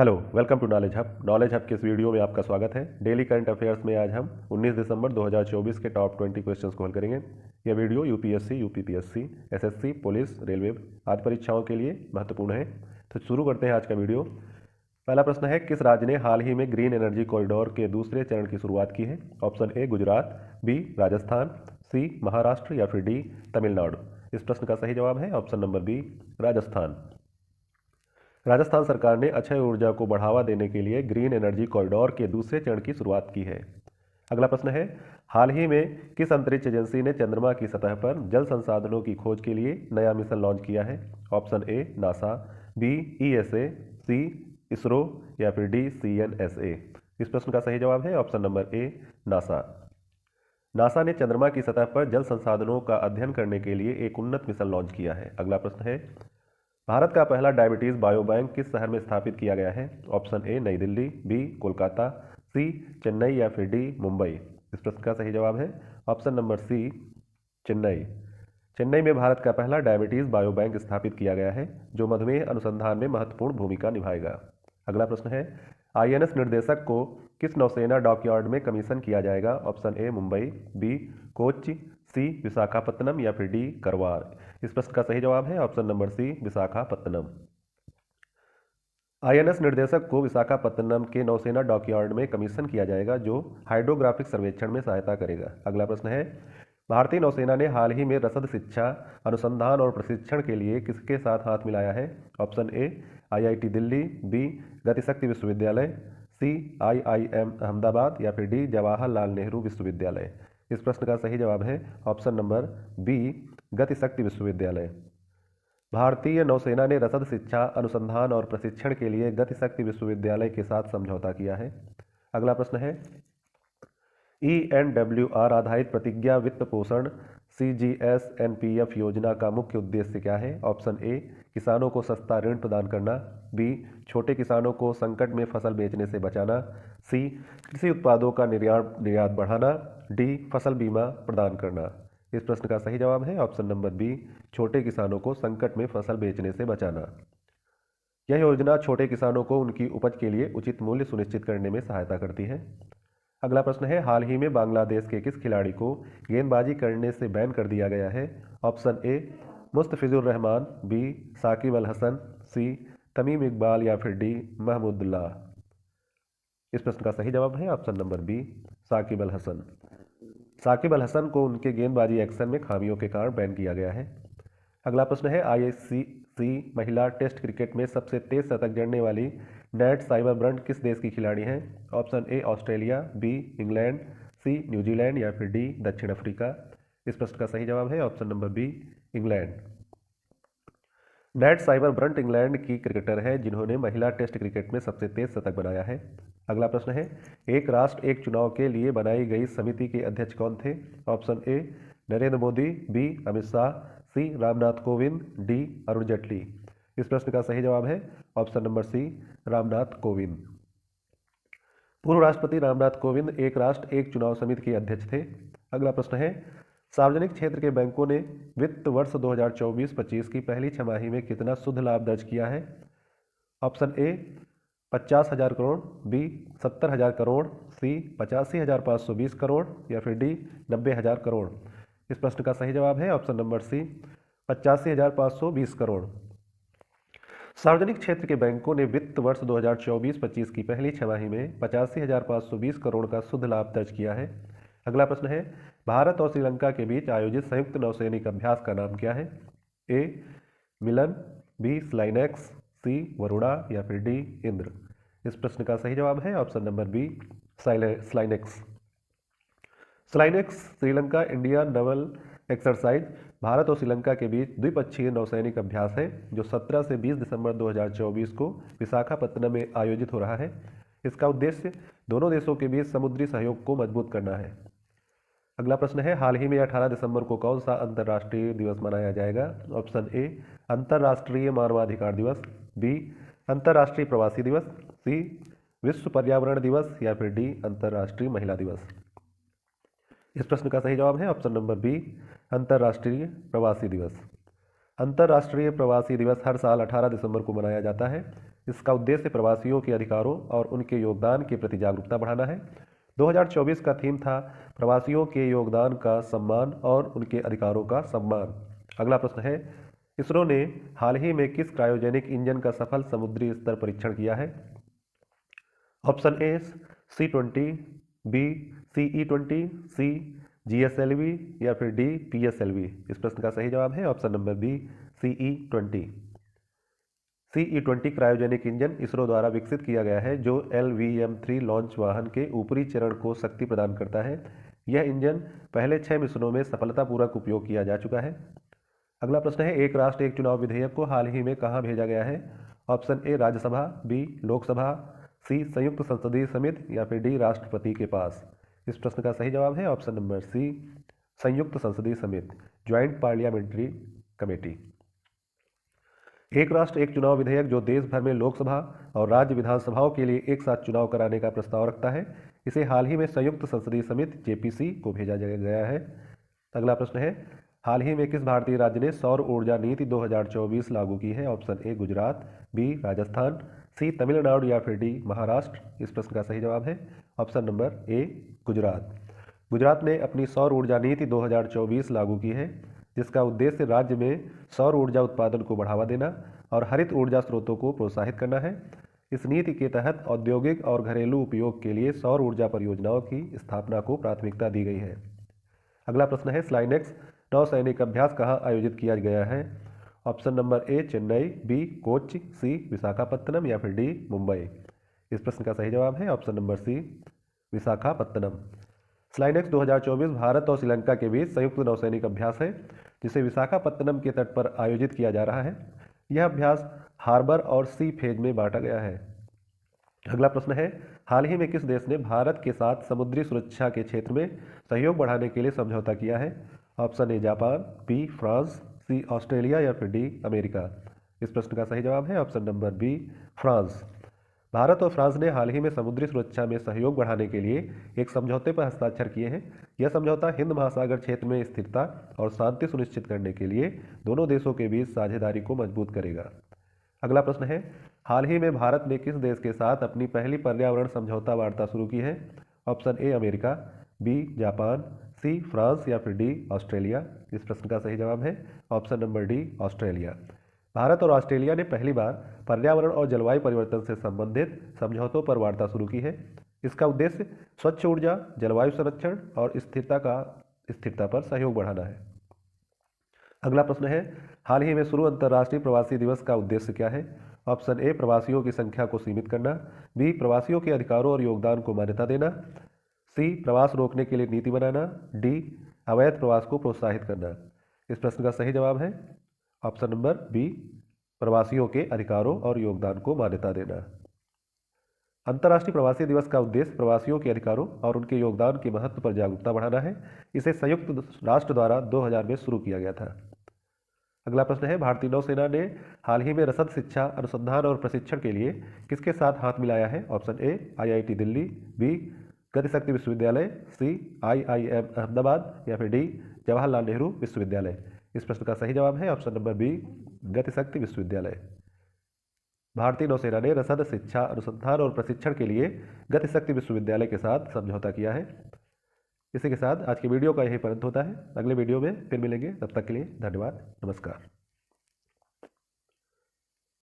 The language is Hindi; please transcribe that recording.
Hello, welcome to knowledge hub. Knowledge hub के इस वीडियो में आपका स्वागत है। डेली करंट अफेयर्स में आज हम 19 दिसंबर 2024 के टॉप 20 क्वेश्चंस को हल करेंगे। यह video UPSC, UPPSC, SSC, police, railway आदि परीक्षाओं के लिए महत्वपूर्ण है। तो शुरू करते हैं आज का वीडियो। पहला प्रश्न है, किस राज्य ने हाल ही में ग्रीन एनर्जी कॉरिडोर के दूसरे चरण की शुरुआत की है? Option A Gujarat, B Rajasthan, C Maharashtra या फिर डी तमिलनाडु। इस प्रश्न का सही जवाब है option number B Rajasthan. Rajasthan सरकार ने अक्षय ऊर्जा को बढ़ावा देने के लिए ग्रीन एनर्जी कॉरिडोर के दूसरे चरण की शुरुआत की है। अगला प्रश्न है, हाल ही में किस अंतरिक्ष एजेंसी ने चंद्रमा की सतह पर जल संसाधनों की खोज के लिए नया मिशन लॉन्च किया है? Option A NASA, B ESA, C ISRO या फिर डी सीएनएसए। इस प्रश्न का सही जवाब है option number A NASA. NASA ने चंद्रमा की सतह पर जल संसाधनों का अध्ययन करने के लिए एक उन्नत मिशन लॉन्च किया है। अगला प्रश्न है, भारत का पहला डायबिटीज बायोबैंक किस शहर में स्थापित किया गया है? ऑप्शन ए नई दिल्ली, बी कोलकाता, सी चेन्नई या फिर डी मुंबई। इस प्रश्न का सही जवाब है option number C Chennai. Chennai में भारत का पहला डायबिटीज बायोबैंक स्थापित किया गया है, जो मधुमेह अनुसंधान में महत्वपूर्ण भूमिका निभाएगा। अगला प्रश्न है, आईएनएस निर्देशक को किस नौसेना डॉकयार्ड में कमीशन किया जाएगा? Option A Mumbai, B Kochi, C Visakhapatnam या फिर डी करवार। इस प्रश्न का सही जवाब है option number C Visakhapatnam. INS Nirdeshak को विशाखापत्तनम के नौसेना डॉकयार्ड में कमीशन किया जाएगा, जो हाइड्रोग्राफिक सर्वेक्षण में सहायता करेगा। अगला प्रश्न है, भारतीय नौसेना ने हाल ही में रसद शिक्षा अनुसंधान और प्रशिक्षण के लिए किसके साथ हाथ मिलाया है? Option A IIT Delhi, B Gati Shakti विश्वविद्यालय, सी आईआईएम अहमदाबाद या फिर डी जवाहरलाल नेहरू विश्वविद्यालय। इस प्रश्न का सही जवाब है ऑप्शन नंबर बी गतिशक्ति विश्वविद्यालय। भारतीय नौसेना ने रसद शिक्षा अनुसंधान और प्रशिक्षण के लिए गतिशक्ति विश्वविद्यालय के साथ समझौता किया है। अगला प्रश्न है, ENWR आधारित प्रतिज्ञा वित्त पोषण CGS-NPF योजना का मुख्य उद्देश्य क्या है? ऑप्शन ए किसानों को सस्ता ऋण प्रदान करना, बी छोटे किसानों को संकट में फसल बेचने से बचाना, सी कृषि उत्पादों का निर्यात बढ़ाना, डी फसल बीमा प्रदान करना। इस प्रश्न का सही जवाब है ऑप्शन नंबर बी छोटे किसानों को संकट में फसल बेचने से बचाना। यह योजना छोटे किसानों को उनकी उपज के लिए उचित मूल्य सुनिश्चित करने में सहायता करती है। अगला प्रश्न है, हाल ही में बांग्लादेश के किस खिलाड़ी को गेंदबाजी करने से बैन कर दिया गया है? Option A Mustafizur Rahman, B Shakib Al Hasan, C Tamim Iqbal या फिर डी महमूदुल्लाह। इस प्रश्न का सही जवाब है option number B Shakib Al Hasan. Saqib Al Hasan को उनके गेंदबाजी एक्शन में खामियों के कारण बैन किया गया है। अगला प्रश्न है, आईसीसी महिला टेस्ट क्रिकेट में सबसे तेज शतक जड़ने वाली नैट साइबरब्रंट किस देश की खिलाड़ी हैं? Option A Australia, B England, C New Zealand या फिर डी दक्षिण अफ्रीका। इस प्रश्न का सही जवाब है option number B England. Nat Sciver Brunt England की क्रिकेटर है जिन्होंने महिला टेस्ट क्रिकेट में सबसे तेज शतक बनाया है। अगला प्रश्न है, एक राष्ट्र एक चुनाव के लिए बनाई गई समिति के अध्यक्ष कौन थे? Option A Narendra Modi, B Amit Shah, C Ramnath Kovind, D Arun Jaitley. इस प्रश्न का सही जवाब है option number C Ramnath Kovind. पूर्व राष्ट्रपति रामनाथ कोविंद एक राष्ट्र एक चुनाव समिति के अध्यक्ष थे। अगला प्रश्न है, सार्वजनिक क्षेत्र के बैंकों ने वित्त वर्ष 2024-25 की पहली छमाही में कितना शुद्ध लाभ दर्ज किया है? Option A 50,000 crore, B 70,000 crore, C 85,520 crore या फिर डी 90,000 करोड़। इस प्रश्न का सही जवाब है ऑप्शन नंबर सी 85,520 करोड़। सार्वजनिक क्षेत्र के बैंकों ने वित्त वर्ष 2024-25 की पहली छमाही में 85,520 करोड़ का शुद्ध लाभ दर्ज किया है। अगला प्रश्न है, भारत और श्रीलंका के बीच आयोजित संयुक्त नौसैनिक अभ्यास का नाम क्या है? ए मिलन, बी स्लाइनेक्स, सी वरुणा या फिर डी इंद्र। इस प्रश्न का सही जवाब है option number B SLINEX. SLINEX Sri Lanka India naval exercise Bharat और श्रीलंका के बीच द्विपक्षीय नौसैनिक अभ्यास है, जो 17 से 20 दिसंबर 2024 को विशाखापत्तनम में आयोजित हो रहा है। इसका उद्देश्य दोनों देशों के बीच समुद्री सहयोग को मजबूत करना है। अगला प्रश्न है, हाल ही में 18 दिसंबर को कौन सा अंतर्राष्ट्रीय दिवस मनाया जाएगा? ऑप्शन ए अंतर्राष्ट्रीय मानवाधिकार दिवस, बी अंतर्राष्ट्रीय प्रवासी दिवस, सी विश्व पर्यावरण दिवस या फिर डी अंतर्राष्ट्रीय महिला दिवस। इस प्रश्न का सही जवाब है ऑप्शन नंबर बी अंतर्राष्ट्रीय प्रवासी दिवस। अंतर्राष्ट्रीय प्रवासी दिवस हर साल 18 दिसंबर को मनाया जाता है। इसका उद्देश्य प्रवासियों के अधिकारों और उनके योगदान के प्रति जागरूकता बढ़ाना है। 2024 का थीम था प्रवासियों के योगदान का सम्मान और उनके अधिकारों का सम्मान। अगला प्रश्न है, इसरो ने हाल ही में किस क्रायोजेनिक इंजन का सफल समुद्री स्तर परीक्षण किया है? Option A C-20, B CE-20, C GSLV या फिर डी PSLV। इस प्रश्न का सही जवाब है option number B CE-20। CE-20 cryogenic engine ISRO द्वारा विकसित किया गया है जो LVM-3 लॉन्च वाहन के ऊपरी चरण को शक्ति प्रदान करता है। यह इंजन पहले 6 मिशनों में सफलतापूर्वक उपयोग किया जा चुका है। अगला प्रश्न है, एक राष्ट्र एक चुनाव विधेयक को हाल ही में कहाँ भेजा गया है? Option A Rajya Sabha, B Lok Sabha, C संयुक्त संसदीय समिति या फिर डी राष्ट्रपति के पास। इस प्रश्न का सही जवाब है ऑप्शन नंबर सी संयुक्त संसदीय समिति, ज्वाइंट पार्लियामेंट्री कमेटी। एक राष्ट्र एक चुनाव विधेयक जो देश भर में लोकसभा और राज्य विधानसभाओं के लिए एक साथ चुनाव कराने का प्रस्ताव रखता है, इसे हाल ही में संयुक्त संसदीय समिति JPC को भेजा गया है। अगला प्रश्न है, हाल ही में किस भारतीय राज्य ने सौर ऊर्जा नीति 2024 लागू की है? Option A Gujarat, B Rajasthan, C Tamil Nadu या फिर डी महाराष्ट्र। इस प्रश्न का सही जवाब है ऑप्शन नंबर ए गुजरात। गुजरात ने अपनी सौर ऊर्जा नीति 2024 लागू की है, जिसका उद्देश्य राज्य में सौर ऊर्जा उत्पादन को बढ़ावा देना और हरित ऊर्जा स्रोतों को प्रोत्साहित करना है। इस नीति के तहत औद्योगिक और घरेलू उपयोग के लिए सौर ऊर्जा परियोजनाओं की स्थापना को प्राथमिकता दी गई है। अगला प्रश्न है, स्लाइनेक्स नौसैनिक अभ्यास कहाँ आयोजित किया गया है? Option number A Chennai, B Kochi, C Visakhapatnam या फिर डी मुंबई। इस प्रश्न का सही जवाब है option number C Visakhapatnam. SLINEX 2024 Bharat और श्रीलंका के बीच संयुक्त नौसैनिक अभ्यास है, जिसे विशाखापत्तनम के तट पर आयोजित किया जा रहा है। यह अभ्यास हार्बर और सी फेज में बांटा गया है। अगला प्रश्न है, हाल ही में किस देश ने भारत के साथ समुद्री सुरक्षा के क्षेत्र में सहयोग बढ़ाने के लिए समझौता किया है? Option A Japan, B France, C Australia या फिर डी अमेरिका। इस प्रश्न का सही जवाब है option number B France. Bharat और फ्रांस ने हाल ही में समुद्री सुरक्षा में सहयोग बढ़ाने के लिए एक समझौते पर हस्ताक्षर किए हैं। यह समझौता हिंद महासागर क्षेत्र में स्थिरता और शांति सुनिश्चित करने के लिए दोनों देशों के बीच साझेदारी को मजबूत करेगा। अगला प्रश्न है, हाल ही में भारत ने किस देश के साथ अपनी पहली पर्यावरण समझौता वार्ता शुरू की है? Option A America, B Japan, C France या फिर डी ऑस्ट्रेलिया। इस प्रश्न का सही जवाब है option number D Australia. Bharat और ऑस्ट्रेलिया ने पहली बार पर्यावरण और जलवायु परिवर्तन से संबंधित समझौतों पर वार्ता शुरू की है। इसका उद्देश्य स्वच्छ ऊर्जा, जलवायु संरक्षण और स्थिरता पर सहयोग बढ़ाना है। अगला प्रश्न है, हाल ही में शुरू अंतर्राष्ट्रीय प्रवासी दिवस का उद्देश्य क्या है? ऑप्शन ए प्रवासियों की संख्या को सीमित करना, बी प्रवासियों के अधिकारों और योगदान को मान्यता देना, सी प्रवास रोकने के लिए नीति बनाना, डी अवैध प्रवास को प्रोत्साहित करना। इस प्रश्न का सही जवाब है ऑप्शन नंबर बी प्रवासियों के अधिकारों और योगदान को मान्यता देना। अंतर्राष्ट्रीय प्रवासी दिवस का उद्देश्य प्रवासियों के अधिकारों और उनके योगदान के महत्व पर जागरूकता बढ़ाना है। इसे संयुक्त राष्ट्र द्वारा 2000 में शुरू किया गया था। अगला प्रश्न है, भारतीय नौसेना ने हाल ही में रसद शिक्षा, अनुसंधान और प्रशिक्षण के लिए किसके साथ हाथ मिलाया है? Option A IIT Delhi, B Gati Shakti विश्वविद्यालय, सी IIM अहमदाबाद या फिर डी जवाहरलाल नेहरू विश्वविद्यालय। इस प्रश्न का सही जवाब है ऑप्शन नंबर बी गतिशक्ति विश्वविद्यालय। भारतीय नौसेना ने रसद शिक्षा, अनुसंधान और प्रशिक्षण के लिए गतिशक्ति विश्वविद्यालय के साथ समझौता किया है। इसी के साथ आज की वीडियो का यही अंत होता है। अगले वीडियो में फिर मिलेंगे, तब तक के लिए धन्यवाद, नमस्कार।